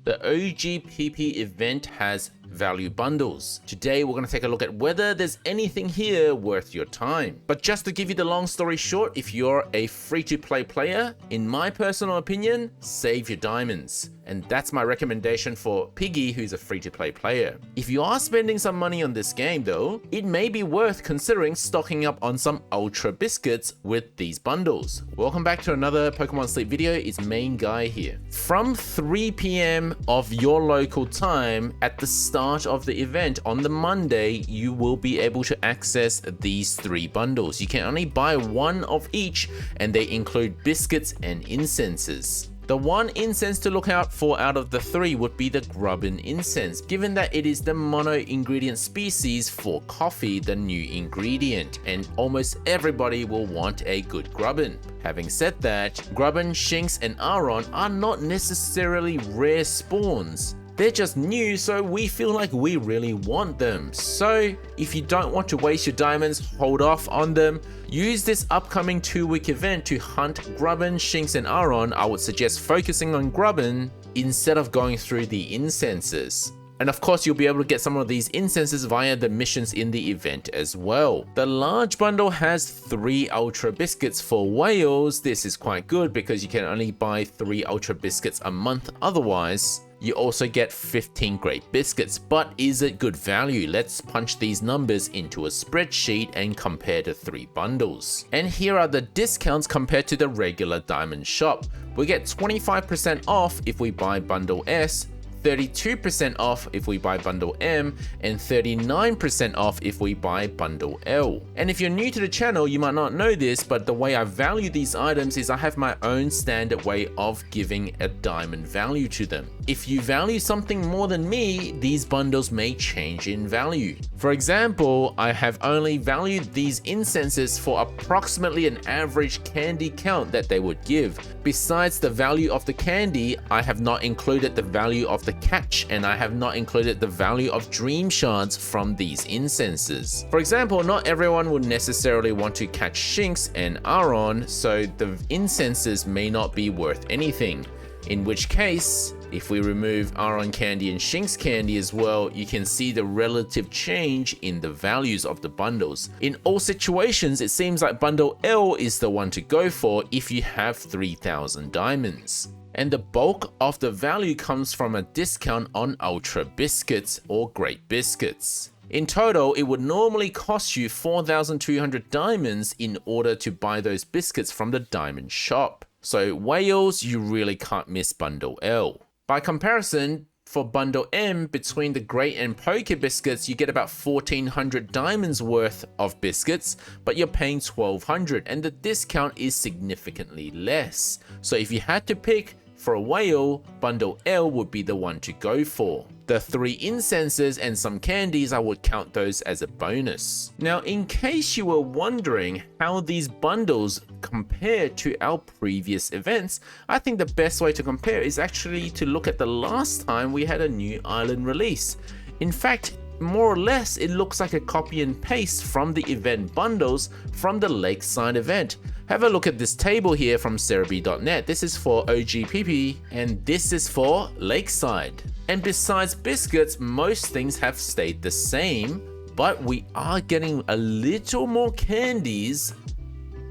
The OGPP event has value bundles. Today we're going to take a look at whether there's anything here worth your time. But just to give you the long story short, if you're a free-to-play player, in my personal opinion, save your diamonds. And that's my recommendation for Piggy, who's a free-to-play player. If you are spending some money on this game though, it may be worth considering stocking up on some Ultra Biscuits with these bundles. Welcome back to another Pokemon Sleep video. It's Main Guy here. From 3 PM of your local time at the start of the event on the Monday, you will be able to access these 3 bundles. You can only buy one of each, and they include biscuits and incenses. The one incense to look out for out of the 3 would be the Grubbin incense, given that it is the mono ingredient species for coffee, the new ingredient, and almost everybody will want a good Grubbin. Having said that, Grubbin, Shinx, and Aron are not necessarily rare spawns. They're just new, so we feel like we really want them. So if you don't want to waste your diamonds, hold off on them. Use this upcoming 2-week event to hunt Grubbin, Shinx, and Aron. I would suggest focusing on Grubbin instead of going through the incenses. And of course, you'll be able to get some of these incenses via the missions in the event as well. The large bundle has 3 Ultra Biscuits for whales. This is quite good because you can only buy 3 Ultra Biscuits a month otherwise. You also get 15 Great Biscuits, but is it good value? Let's punch these numbers into a spreadsheet and compare the 3 bundles. And here are the discounts compared to the regular diamond shop. We get 25% off if we buy bundle S, 32% off if we buy bundle M, and 39% off if we buy bundle L. And if you're new to the channel, you might not know this, but the way I value these items is I have my own standard way of giving a diamond value to them. If you value something more than me, these bundles may change in value. For example, I have only valued these incenses for approximately an average candy count that they would give. Besides the value of the candy, I have not included the value of the catch, and I have not included the value of dream shards from these incenses. For example, not everyone would necessarily want to catch Shinx and Aron, so the incenses may not be worth anything. In which case, if we remove Aron candy and Shinx candy as well, you can see the relative change in the values of the bundles. In all situations, it seems like bundle L is the one to go for if you have 3,000 diamonds. And the bulk of the value comes from a discount on Ultra Biscuits or Great Biscuits. In total, it would normally cost you 4,200 diamonds in order to buy those biscuits from the diamond shop. So whales, you really can't miss bundle L. By comparison, for bundle M, between the Great and Poké biscuits, you get about 1,400 diamonds worth of biscuits, but you're paying 1,200, and the discount is significantly less. So if you had to pick for a whale, bundle L would be the one to go for. The 3 incenses and some candies, I would count those as a bonus. Now, in case you were wondering how these bundles compare to our previous events, I think the best way to compare is actually to look at the last time we had a new island release. In fact, more or less, it looks like a copy and paste from the event bundles from the Lakeside event. Have a look at this table here from Cerebi.net. This is for OGPP and this is for Lakeside. And besides biscuits, most things have stayed the same, but we are getting a little more candies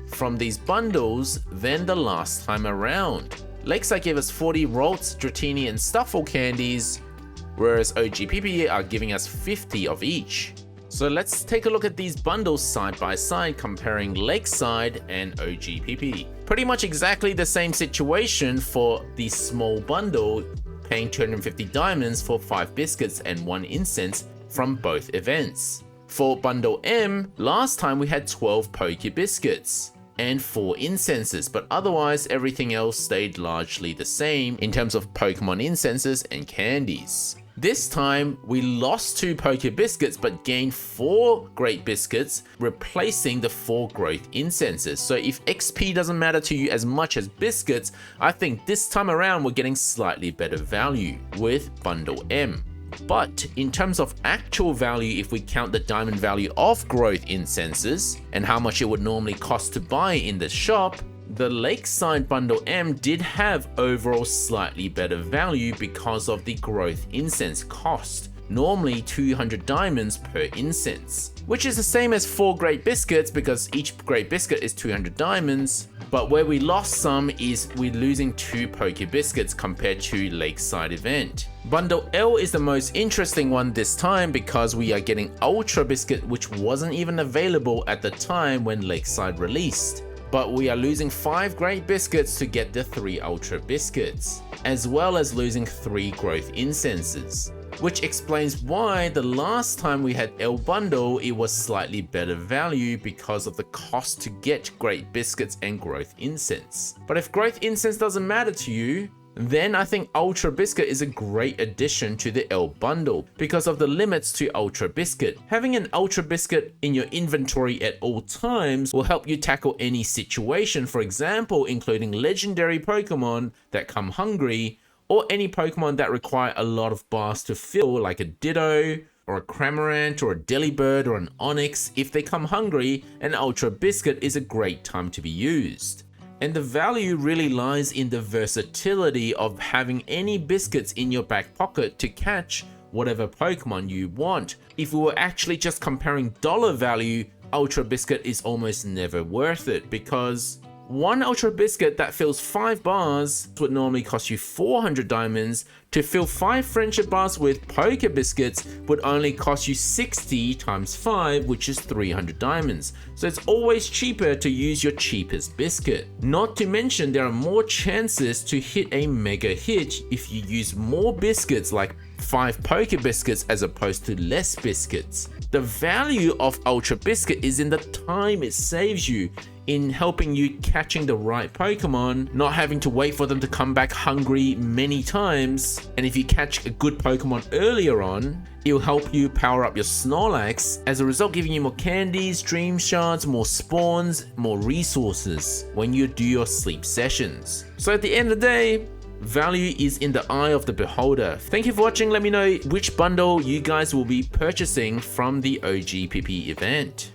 from these bundles than the last time around. Lakeside gave us 40 Ralts, Dratini, and Stuffle candies, whereas OGPP are giving us 50 of each. So let's take a look at these bundles side by side, comparing Lakeside and OGPP. Pretty much exactly the same situation for the small bundle, paying 250 diamonds for 5 biscuits and 1 incense from both events. For bundle M, last time we had 12 Poké biscuits and 4 incenses, but otherwise everything else stayed largely the same in terms of Pokemon incenses and candies. This time, we lost 2 Poké biscuits but gained 4 Great Biscuits, replacing the 4 growth incenses. So if XP doesn't matter to you as much as biscuits, I think this time around we're getting slightly better value with bundle M. But in terms of actual value, if we count the diamond value of growth incenses and how much it would normally cost to buy in the shop, The Lakeside Bundle M did have overall slightly better value because of the growth incense cost, normally 200 diamonds per incense, which is the same as 4 Great Biscuits because each Great Biscuit is 200 diamonds, but where we lost some is we're losing 2 Poke Biscuits compared to Lakeside event. Bundle L is the most interesting one this time because we are getting Ultra Biscuit, which wasn't even available at the time when Lakeside released. But we are losing 5 Great Biscuits to get the 3 Ultra Biscuits, as well as losing 3 Growth Incenses, which explains why the last time we had L Bundle, it was slightly better value because of the cost to get Great Biscuits and Growth Incense. But if Growth Incense doesn't matter to you, then I think Ultra Biscuit is a great addition to the L Bundle because of the limits to Ultra Biscuit. Having an Ultra Biscuit in your inventory at all times will help you tackle any situation, for example, including legendary Pokemon that come hungry, or any Pokemon that require a lot of bars to fill, like a Ditto, or a Cramorant, or a Delibird, or an Onix. If they come hungry, an Ultra Biscuit is a great time to be used. And the value really lies in the versatility of having any biscuits in your back pocket to catch whatever Pokemon you want. If we were actually just comparing dollar value, Ultra Biscuit is almost never worth it because one Ultra Biscuit that fills 5 bars would normally cost you 400 diamonds. To fill 5 Friendship Bars with Poke Biscuits would only cost you 60 times 5, which is 300 diamonds. So it's always cheaper to use your cheapest biscuit. Not to mention there are more chances to hit a mega hit if you use more biscuits, like 5 Poke Biscuits as opposed to less biscuits. The value of Ultra Biscuit is in the time it saves you, in helping you catching the right Pokemon, not having to wait for them to come back hungry many times. And if you catch a good Pokemon earlier on, it'll help you power up your Snorlax, as a result giving you more candies, dream shards, more spawns, more resources when you do your sleep sessions. So at the end of the day, value is in the eye of the beholder. Thank you for watching. Let me know which bundle you guys will be purchasing from the OGPP event.